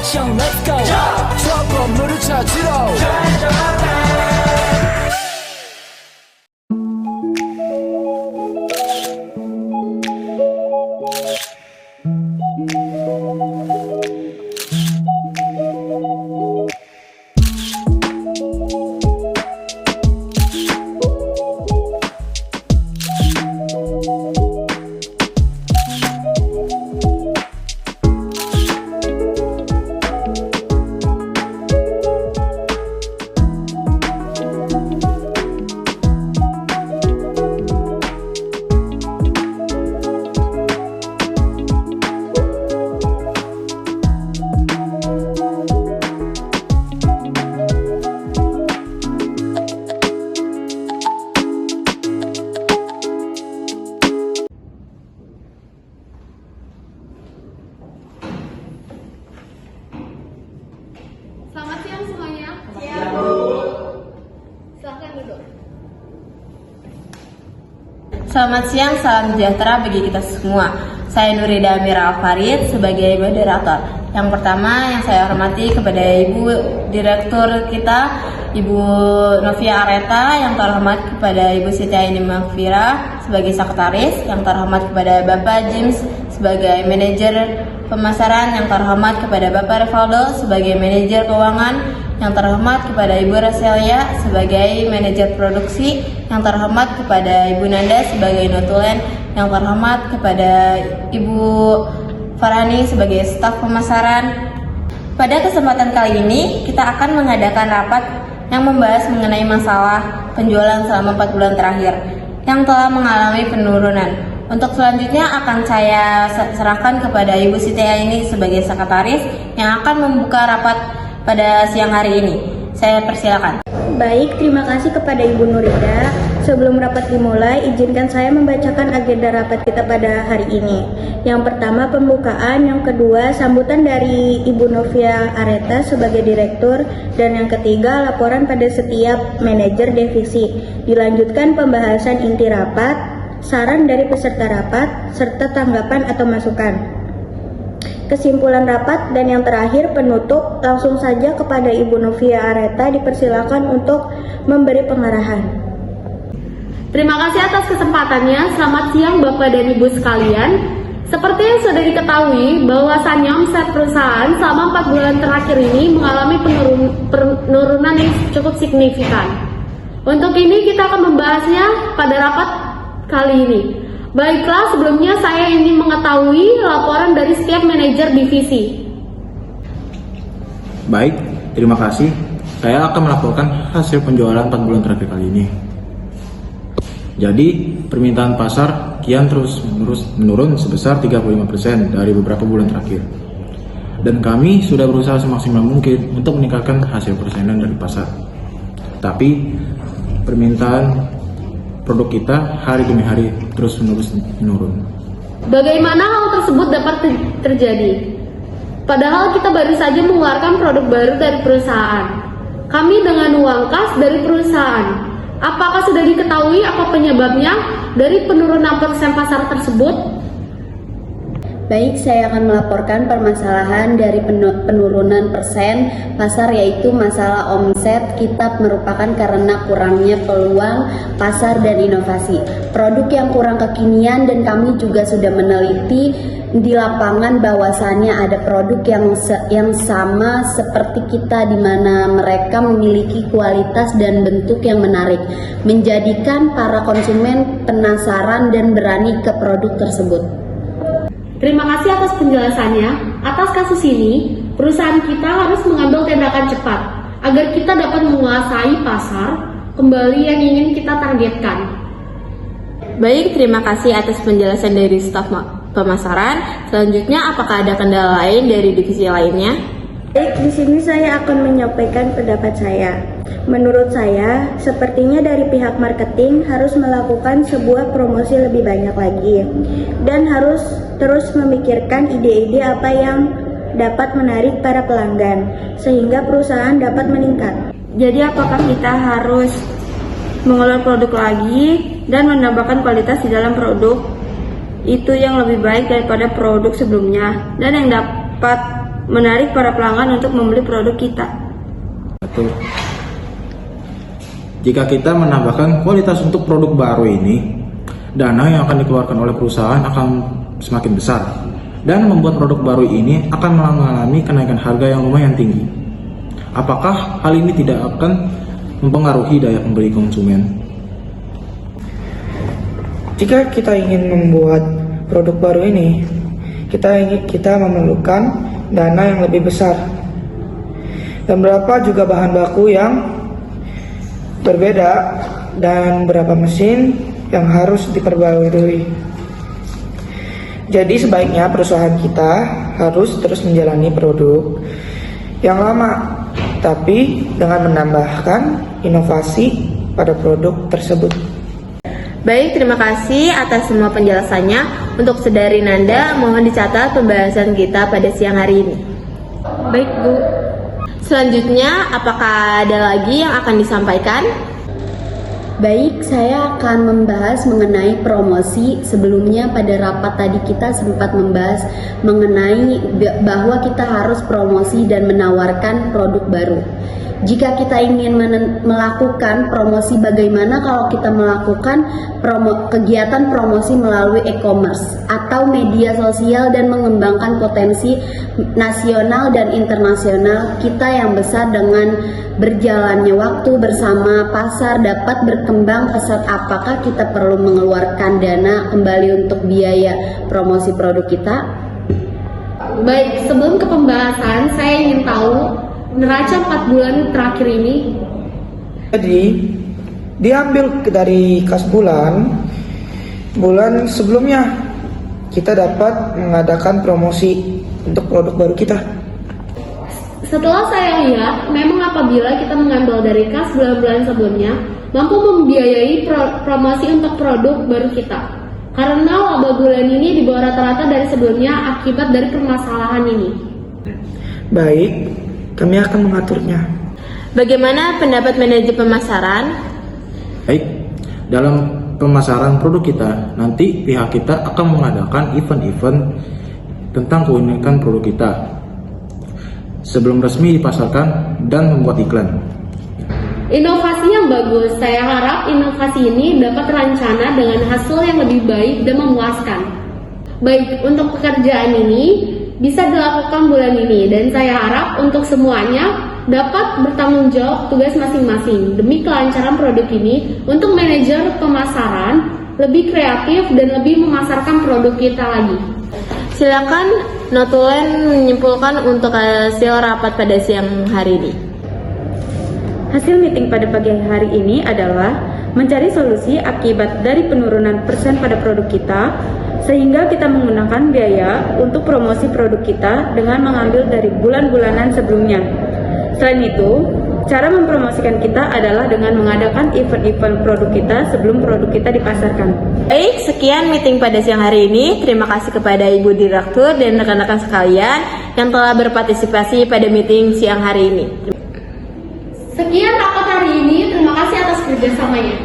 액션 let's go 저 건물을 찾으러 Selamat siang semuanya. Siang, Bu. Silahkan duduk. Selamat siang, salam sejahtera bagi kita semua. Saya Nurida Amira Alfarid sebagai moderator. Yang pertama yang saya hormati kepada Ibu Direktur kita, Ibu Novia Areta, yang terhormat kepada Ibu Siti Aini Mahfira sebagai sekretaris, yang terhormat kepada Bapak James sebagai manajer pemasaran, yang terhormat kepada Bapak Rivaldo sebagai manajer keuangan, yang terhormat kepada Ibu Raselia sebagai manajer produksi, yang terhormat kepada Ibu Nanda sebagai notulen, yang terhormat kepada Ibu Farhani sebagai staf pemasaran. Pada kesempatan kali ini, kita akan mengadakan rapat yang membahas mengenai masalah penjualan selama 4 bulan terakhir yang telah mengalami penurunan. Untuk selanjutnya akan saya serahkan kepada Ibu Siti Aini sebagai sekretaris yang akan membuka rapat pada siang hari ini. Saya persilakan. Baik, terima kasih kepada Ibu Nurida. Sebelum rapat dimulai, izinkan saya membacakan agenda rapat kita pada hari ini. Yang pertama pembukaan, yang kedua sambutan dari Ibu Novia Areta sebagai direktur, dan yang ketiga laporan pada setiap manajer divisi. Dilanjutkan pembahasan inti rapat, saran dari peserta rapat, serta tanggapan atau masukan. Kesimpulan rapat dan yang terakhir penutup. Langsung saja kepada Ibu Novia Areta dipersilakan untuk memberi pengarahan. Terima kasih atas kesempatannya. Selamat siang Bapak dan Ibu sekalian. Seperti yang sudah diketahui bahwasannya omset perusahaan selama 4 bulan terakhir ini mengalami penurunan yang cukup signifikan. Untuk ini kita akan membahasnya pada rapat kali ini. Baiklah, sebelumnya saya ingin mengetahui laporan dari setiap manajer divisi. Baik, terima kasih. Saya akan melaporkan hasil penjualan 4 bulan terakhir kali ini. Jadi, permintaan pasar kian terus menurun sebesar 35% dari beberapa bulan terakhir. Dan kami sudah berusaha semaksimal mungkin untuk meningkatkan hasil persenan dari pasar. Tapi, permintaan produk kita hari demi hari terus menurun. Bagaimana hal tersebut dapat terjadi? Padahal kita baru saja mengeluarkan produk baru dari perusahaan. Kami dengan uang kas dari perusahaan. Apakah sudah diketahui apa penyebabnya dari penurunan persen pasar tersebut? Baik, saya akan melaporkan permasalahan dari penurunan persen pasar, yaitu masalah omset kita merupakan karena kurangnya peluang pasar dan inovasi. Produk yang kurang kekinian, dan kami juga sudah meneliti di lapangan bahwasannya ada produk yang sama seperti kita, di mana mereka memiliki kualitas dan bentuk yang menarik, menjadikan para konsumen penasaran dan berani ke produk tersebut. Terima kasih atas penjelasannya. Atas kasus ini, perusahaan kita harus mengambil tindakan cepat agar kita dapat menguasai pasar kembali yang ingin kita targetkan. Baik, terima kasih atas penjelasan dari staf pemasaran. Selanjutnya, apakah ada kendala lain dari divisi lainnya? Baik, di sini saya akan menyampaikan pendapat saya. Menurut saya, sepertinya dari pihak marketing harus melakukan sebuah promosi lebih banyak lagi, dan harus terus memikirkan ide-ide apa yang dapat menarik para pelanggan, sehingga perusahaan dapat meningkat. Jadi apakah kita harus mengeluarkan produk lagi dan menambahkan kualitas di dalam produk itu yang lebih baik daripada produk sebelumnya, dan yang dapat menarik para pelanggan untuk membeli produk kita. Betul. Jika kita menambahkan kualitas untuk produk baru ini, dana yang akan dikeluarkan oleh perusahaan akan semakin besar dan membuat produk baru ini akan mengalami kenaikan harga yang lumayan tinggi. Apakah hal ini tidak akan mempengaruhi daya beli konsumen? Jika kita ingin membuat produk baru ini, kita memerlukan dana yang lebih besar dan berapa juga bahan baku yang berbeda dan berapa mesin yang harus diperbarui. Jadi sebaiknya perusahaan kita harus terus menjalani produk yang lama, tapi dengan menambahkan inovasi pada produk tersebut. Baik, terima kasih atas semua penjelasannya. Untuk Saudari Nanda, mohon dicatat pembahasan kita pada siang hari ini. Baik, Bu. Selanjutnya, apakah ada lagi yang akan disampaikan? Baik, saya akan membahas mengenai promosi. Sebelumnya pada rapat tadi kita sempat membahas mengenai bahwa kita harus promosi dan menawarkan produk baru. Jika kita ingin melakukan promosi, bagaimana kalau kita melakukan kegiatan promosi melalui e-commerce atau media sosial dan mengembangkan potensi nasional dan internasional kita yang besar. Dengan berjalannya waktu bersama pasar dapat berkembang pesat. Apakah kita perlu mengeluarkan dana kembali untuk biaya promosi produk kita? Baik, sebelum ke pembahasan, saya ingin tahu neraca 4 bulan terakhir ini. Jadi diambil dari kas bulan sebelumnya kita dapat mengadakan promosi untuk produk baru kita. Setelah saya lihat, memang apabila kita mengambil dari kas bulan-bulan sebelumnya, mampu membiayai promosi untuk produk baru kita. Karena laba bulan ini di bawah rata-rata dari sebelumnya akibat dari permasalahan ini. Baik, kami akan mengaturnya. Bagaimana pendapat manajer pemasaran? Baik, dalam pemasaran produk kita, nanti pihak kita akan mengadakan event-event tentang keunikan produk kita sebelum resmi dipasarkan dan membuat iklan. Inovasi yang bagus, saya harap inovasi ini dapat terancana dengan hasil yang lebih baik dan memuaskan. Baik, untuk pekerjaan ini bisa dilakukan bulan ini dan saya harap untuk semuanya dapat bertanggung jawab tugas masing-masing demi kelancaran produk ini. Untuk manajer pemasaran lebih kreatif dan lebih memasarkan produk kita lagi. Silakan Notulen menyimpulkan untuk hasil rapat pada siang hari ini. Hasil meeting pada pagi hari ini adalah mencari solusi akibat dari penurunan persen pada produk kita, sehingga kita menggunakan biaya untuk promosi produk kita dengan mengambil dari bulan-bulanan sebelumnya. Selain itu, cara mempromosikan kita adalah dengan mengadakan event-event produk kita sebelum produk kita dipasarkan. Baik, sekian meeting pada siang hari ini. Terima kasih kepada Ibu Direktur dan rekan-rekan sekalian yang telah berpartisipasi pada meeting siang hari ini. Sekian rapat hari ini, terima kasih atas kerjasamanya.